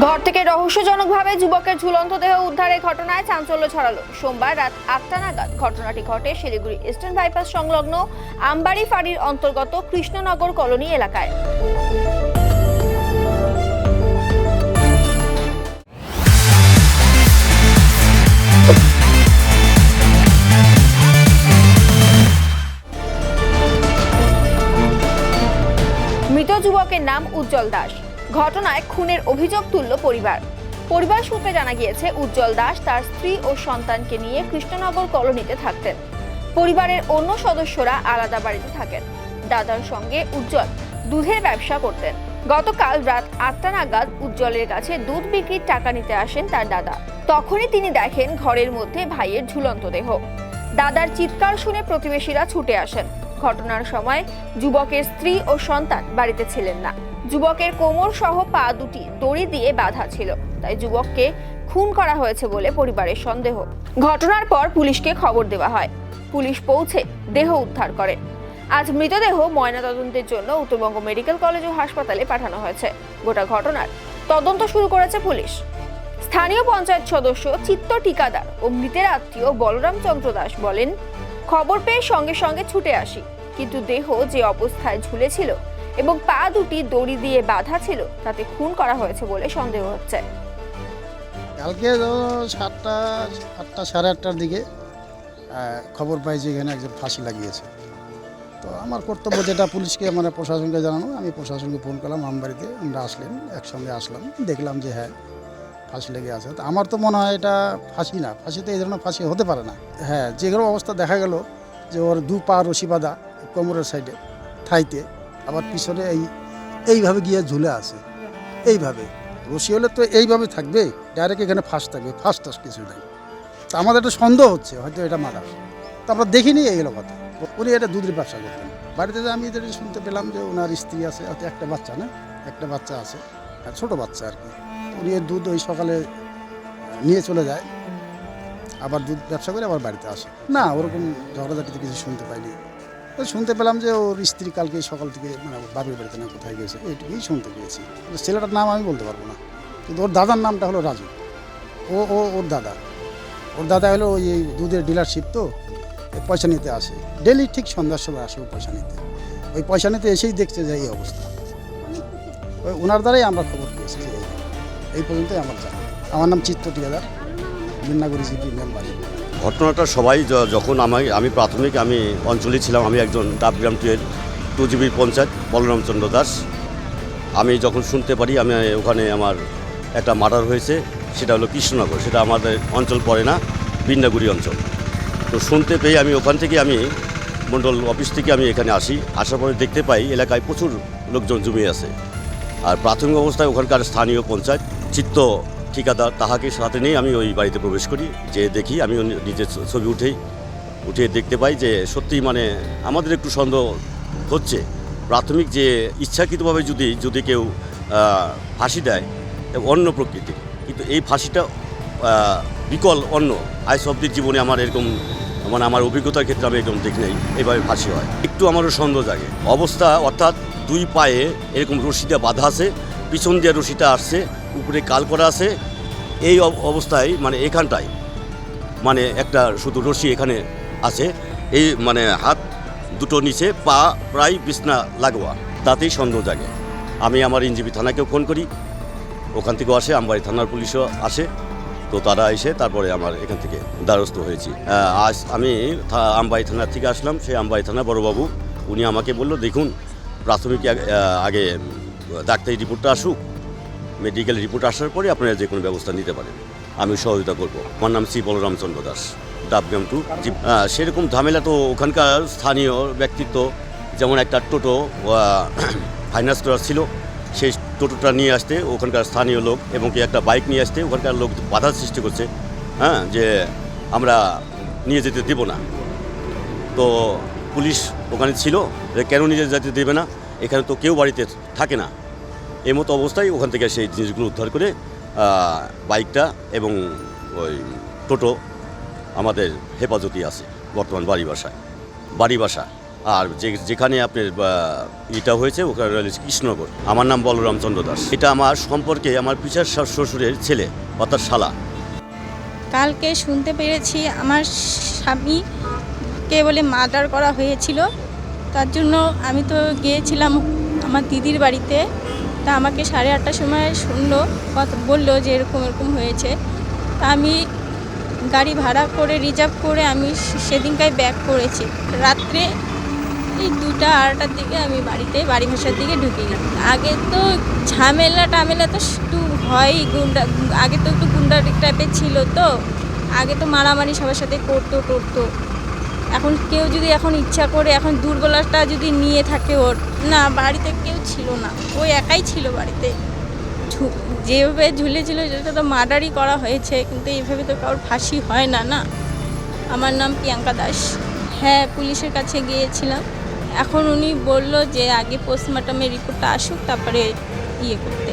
ঘর থেকে রহস্যজনকভাবে যুবকের ঝুলন্ত দেহ উদ্ধারের ঘটনায় চাঞ্চল্য ছড়ালো। সোমবার রাত ৮টা নাগাদ ঘটনাটি ঘটে শিলিগুড়ি ইস্টার্ন বাইপাস সংলগ্ন আমবাড়ি ফাঁড়ির অন্তর্গত কৃষ্ণনগর কলোনি এলাকায়। মৃত যুবকের নাম উজ্জ্বল দাস। ঘটনায় খুনের অভিযোগ তুলল পরিবার সূত্রে জানা গিয়েছে, উজ্জ্বল দাস তার স্ত্রী ও সন্তানকে নিয়ে কৃষ্ণনগর কলোনিতে থাকতেন। পরিবারের অন্য সদস্যরা আলাদা বাড়িতে থাকেন। দাদার সঙ্গে উজ্জ্বল দুধের ব্যবসা করতেন। গতকাল রাত ৮টা নাগাদ উজ্জ্বলের কাছে দুধ বিক্রির টাকা নিতে আসেন তার দাদা। তখনই তিনি দেখেন ঘরের মধ্যে ভাইয়ের ঝুলন্ত দেহ। দাদার চিৎকার শুনে প্রতিবেশীরা ছুটে আসেন। ঘটনার সময় যুবকের স্ত্রী ও সন্তান বাড়িতে ছিলেন না। যুবকের কোমর সহ পা দুটি দড়ি দিয়ে বাঁধা ছিল, তাই যুবককে খুন করা হয়েছে বলে পরিবারের সন্দেহ। ঘটনার পর পুলিশকে খবর দেওয়া হয়। পুলিশ পৌঁছে দেহ উদ্ধার করে। আজ মৃতদেহ ময়নাতদন্তের জন্য উত্তরবঙ্গ মেডিকেল কলেজ ও হাসপাতালে পাঠানো হয়েছে। গোটা ঘটনার তদন্ত শুরু করেছে পুলিশ। স্থানীয় পঞ্চায়েত সদস্য চিত্ত ঠিকাদার ও মৃতের আত্মীয় বলরাম চন্দ্র দাস বলেন, খবর পেয়ে সঙ্গে সঙ্গে ছুটে আসি, কিন্তু দেহ যে অবস্থায় ঝুলেছিল এবং পা দুটি দড়ি দিয়ে বাঁধা ছিল তাতে খুন করা হয়েছে বলে সন্দেহ হচ্ছে। কালকে 8টা সাড়ে 8টার দিকে খবর পাই যে এখানে একজন ফাঁসি লাগিয়েছে। তো আমার কর্তব্য যেটা পুলিশকে মানে প্রশাসনকে জানানো, আমি প্রশাসনকে ফোন করলাম। আমবাড়িতে আমরা আসলেন, একসঙ্গে আসলাম, দেখলাম যে হ্যাঁ ফাঁসি লেগে আছে। তো আমার তো মনে হয় এটা ফাঁসি না, ফাঁসিতে এই ধরনের ফাঁসি হতে পারে না। হ্যাঁ, যেগুলো অবস্থা দেখা গেল যে ওর দু পা রশি বাঁধা কোমরের সাইডে থাইতে, আবার পিছনে এইভাবে গিয়ে ঝুলে আছে। এইভাবে রশি হলে তো এইভাবে থাকবে, ডাইরেক্ট এখানে ফাঁস থাকবে, ফাঁস টাস কিছু নেই। তো আমাদের একটা সন্দেহ হচ্ছে হয়তো এটা মারা। তো আমরা দেখিনি এইগুলো কথা। উনি এটা দুধের ব্যবসা করতেন বাড়িতে। আমি যেটা শুনতে পেলাম যে ওনার স্ত্রী আছে, হয়তো একটা বাচ্চা না, একটা বাচ্চা আছে, ছোটো বাচ্চা আর কি। উনি দুধ ওই সকালে নিয়ে চলে যায়, আবার দুধ ব্যবসা করে আবার বাড়িতে আসে। না, ওরকম ঝগড়াঝাটিতে কিছু শুনতে পাইনি। শুনতে পেলাম যে ওর স্ত্রী কালকে সকাল থেকে মানে বাপের বাড়িতে না কোথায় গেছে, এইটুকুই শুনতে পেয়েছি। ছেলেটার নাম আমি বলতে পারবো না, কিন্তু ওর দাদার নামটা হলো রাজু। ওর দাদা হলো ওই দুধের ডিলারশিপ, তো পয়সা নিতে আসে ডেলি, ঠিক সন্ধ্যার সময় আসে ও পয়সা নিতে। ওই পয়সা নিতে এসেই দেখছে যে এই অবস্থা। ওই ওনার দ্বারাই আমরা খবর পেয়েছি যে এই পর্যন্তই আমার জানা। আমার নাম চিত্ত ঠিকাদার, বিন্নাগুড়ি জিপি মেম্বার। ঘটনাটা সবাই যখন আমি প্রাথমিক আমি অঞ্চলে ছিলাম, আমি একজন ডাবগ্রাম 2GB পঞ্চায়েত বলরামচন্দ্র দাস। আমি যখন শুনতে পারি আমি ওখানে আমার একটা মার্ডার হয়েছে, সেটা হলো কৃষ্ণনগর, সেটা আমাদের অঞ্চল পড়ে না, বিন্নাগুড়ি অঞ্চল। তো শুনতে পেয়ে আমি ওখান থেকে আমি মণ্ডল অফিস থেকে আমি এখানে আসার পরে দেখতে পাই এলাকায় প্রচুর লোকজন জমিয়ে আছে। আর প্রাথমিক অবস্থায় ওখানকার স্থানীয় পঞ্চায়েত চিত্ত ঠিকাদার তাহাকে সাথে নিয়ে আমি ওই বাড়িতে প্রবেশ করি। যে দেখি আমি নিজের ছবি উঠে দেখতে পাই যে সত্যি মানে আমাদের একটু সন্দেহ হচ্ছে। প্রাথমিক যে ইচ্ছাকৃতভাবে যদি কেউ ফাঁসি দেয় অন্য প্রকৃতির, কিন্তু এই ফাঁসিটা বিকল অন্য। আইস অব্দির জীবনে আমার এরকম মানে আমার অভিজ্ঞতার ক্ষেত্রে আমি এরকম দেখি নাই এইভাবে ফাঁসি হয়। একটু আমারও সন্দেহ জাগে অবস্থা, অর্থাৎ দুই পায়ে এরকম রশিটা বাঁধা আছে, পিছন দিয়ে রশিটা আসছে, উপরে কাল করা আছে। এই অবস্থায় মানে এখানটায় মানে একটা শুধু রশি এখানে আছে, এই মানে হাত দুটো নিচে, পা প্রায় বিছনা লাগোয়া, তাতেই সন্দেহ জাগে। আমি আমার এনজিপি থানাকেও ফোন করি, ওখান থেকেও আসে, আমবাড়ি থানার পুলিশও আসে। তো তারা এসে তারপরে আমার এখান থেকে দ্বারস্থ হয়েছি। আজ আমি আমবাড়ি থানার থেকে আসলাম। সেই আমবাড়ি থানা বড়বাবু উনি আমাকে বলল, দেখুন প্রাথমিক আগে ডাক্তারি রিপোর্টটা আসুক, মেডিকেল রিপোর্ট আসার পরে আপনারা যে কোনো ব্যবস্থা নিতে পারেন, আমি সহযোগিতা করব। আমার নাম শ্রী বলরামচন্দ্র দাস, ডাবগ্রাম 2। সেরকম ঝামেলা তো ওখানকার স্থানীয় ব্যক্তিত্ব, যেমন একটা টোটো ফাইন্যান্স করা ছিল, সেই টোটোটা নিয়ে আসতে ওখানকার স্থানীয় লোক এবং কি একটা বাইক নিয়ে আসতে ওখানকার লোক বাধার সৃষ্টি করছে, হ্যাঁ, যে আমরা নিয়ে যেতে দেব না। তো পুলিশ ওখানে ছিল, কেন নিয়ে যেতে দেবে না, এখানে তো কেউ বাড়িতে থাকে না। এই মতো অবস্থায় ওখান থেকে সেই জিনিসগুলো উদ্ধার করে বাইকটা এবং ওই টোটো আমাদের হেফাজতি আছে বর্তমান বাড়ি বাসা। আর যেখানে আপনার এটা হয়েছে ওখানে রয়েছে কৃষ্ণনগর। আমার নাম বলরাম চন্দ্র দাস। এটা আমার সম্পর্কে আমার পিসার শ্বশুরের ছেলে অর্থাৎ শালা। কালকে শুনতে পেরেছি আমার স্বামীকে বলে মার্ডার করা হয়েছিল। তার জন্য আমি তো গিয়েছিলাম আমার দিদির বাড়িতে। তা আমাকে 8:30টার সময় বললো যে এরকম হয়েছে। তা আমি গাড়ি ভাড়া করে রিজার্ভ করে আমি সেদিনকাই ব্যাক করেছি। রাত্রে এই 2টা-2:30টার দিকে আমি বাড়ি ভাষার দিকে ঢুকে গেলাম। আগে তো ঝামেলা তো একটু হয়, আগে তো একটু গুন্ডা টাইপের ছিল, তো আগে তো মারামারি সবার সাথে করতো। এখন কেউ যদি এখন ইচ্ছা করে এখন দুর্বলতা যদি নিয়ে থাকে ওর, না বাড়িতে কেউ ছিল না, ওই একাই ছিল বাড়িতে। যেভাবে ঝুলেছিল সেটা তো মার্ডারই করা হয়েছে, কিন্তু এইভাবে তো কারোর ফাঁসি হয় না। আমার নাম প্রিয়াঙ্কা দাস। হ্যাঁ, পুলিশের কাছে গিয়েছিলাম। এখন উনি বলল যে আগে পোস্টমর্টমের রিপোর্টটা আসুক, তারপরে করতে।